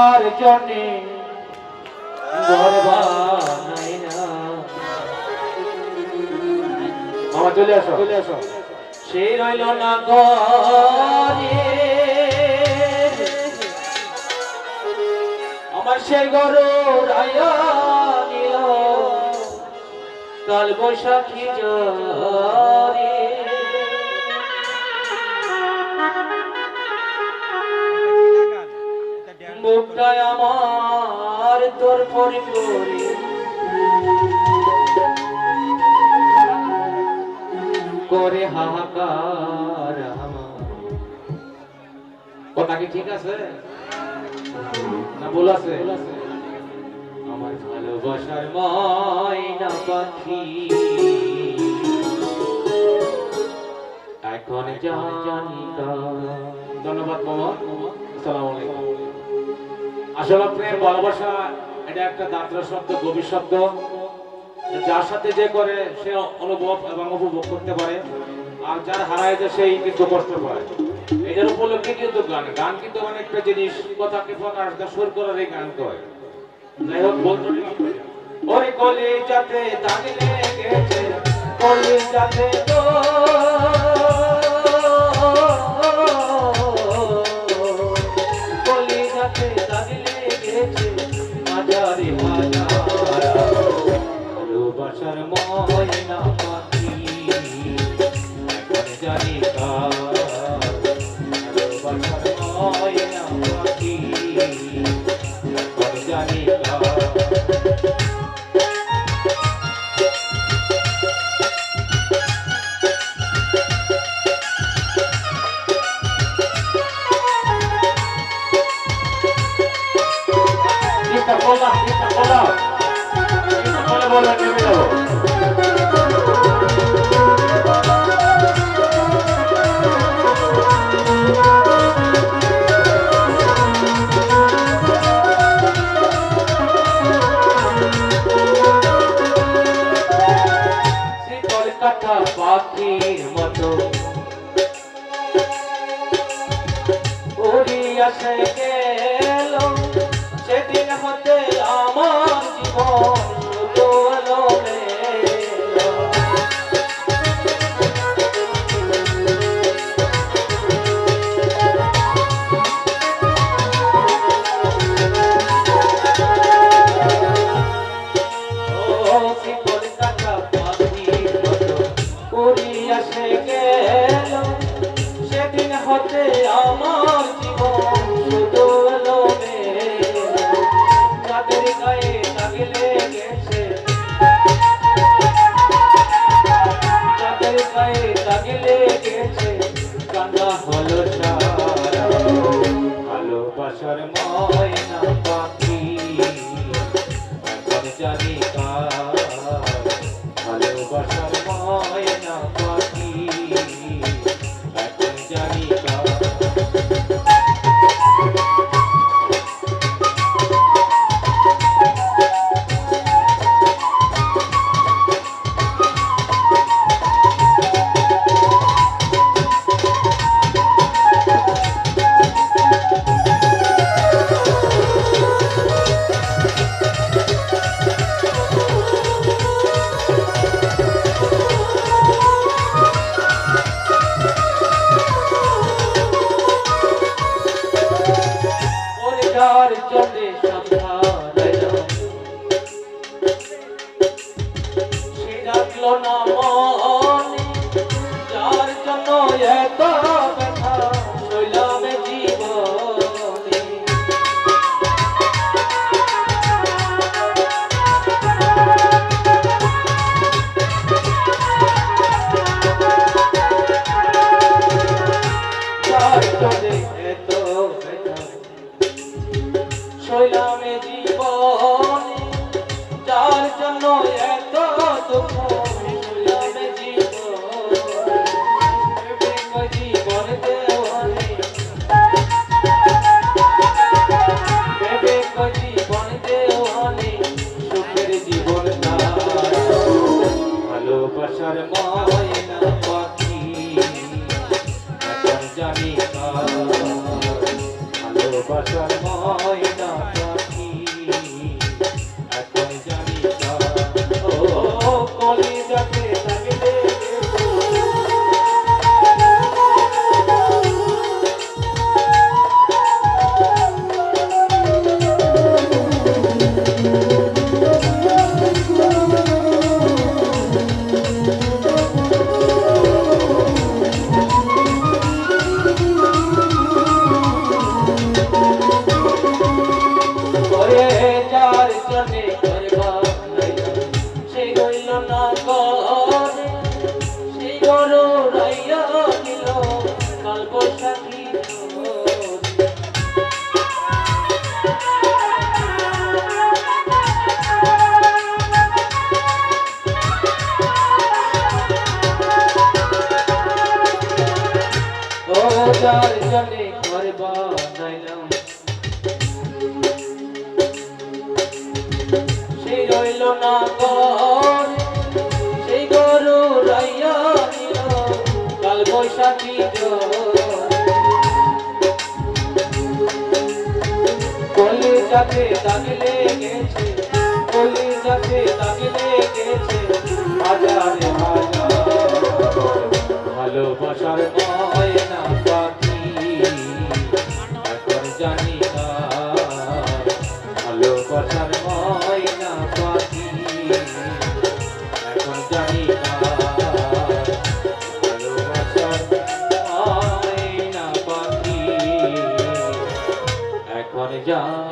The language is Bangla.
আর জন্যে ঘর বানাই না। মামা চলে আসো, চলে আসো। সে রইল না ঘরে, আমার সে গরু রায়া নিল কাল বৈশাখী জরে। মুখটায় আমার তোর পরি পরি করে হাহাকার। কথা কি ঠিক আছে না ভুল আছে? আমার ভালোবাসার ময়না পাখি এখন জানি তা। ধন্যবাদ মামা, আসসালামু আলাইকুম। আসলে প্রেম ভালোবাসা এটা একটা দাত্র শব্দ, গভীর শব্দ, যার সাথে যে করে সে অনুভব এবং উপভোগ করতে পারে, আর যার হারায় যায় সেই কিন্তু কষ্ট পায়। এটার উপলক্ষে কিন্তু গান গান কিন্তু অনেকটা জিনিস, কথাকে প্রকাশ সুর করার এই গান কয়। যাই হোক, বলতে ওরে কলি যাতে দাগ লেগেছে, কলি যাতে তো কলি যাতে দাগ লেগেছে হাজারে হাজার। ভালোবাসার ময়না পাখি এখন জানি কার। ভালোবাসার ময়না পাখি এখন জানি কার। পাখির মতো উড়িয়া সে গেল, সেদিন হতে আমার জীবন শুধু এলোমেলো। ও শিকল কাটা পাখির মতো উড়িয়া সে গেল, সেদিন হতে আমার জীবন শুধু এলোমেলো। চাঁদের গায়ে দাগ লেগেছে, চাঁদের গায়ে দাগ লেগেছে, কান্না হলো সারা। ভালোবাসার ময়না পাখি এখন জানি কার। ভালোবাসার ময়না পাখি এখন জানি কার। যার জন্যে সন্ধান সে ডাকলো না মনে, যার জন্য এত ব্যথা শৈলাম জীবনে। যার জন্যে এত ব্যথা শৈলামে জীবনে, যার জন্য এত দুঃখ শৈলামে জীবনে। জীবন দেওয়ানে, জীবন দেওয়ানে, সুখের জীবন তার। ভালোবাসার ময়না পাখি এখন জানি কার। ভালোবাসার ময়না জনে করবা সেই রইল না ঘরে সেই ঘর রাইয়া দিল কাল বৈশাখী যার জনে ঘর বানাইলাম সেই রইল না ঘর সেই গরু রাইয়া নিল কাল বৈশাখী কলি যাতে দাগলে গেছে কলি যাতে দাগলে গেছে হাজারে হাজার ভালোবাসার ময়না পাখি এখন জানি না ভালোবাসার ময়না পাখি এখন জানি না ভালোবাসার ময়না পাখি এখন জানি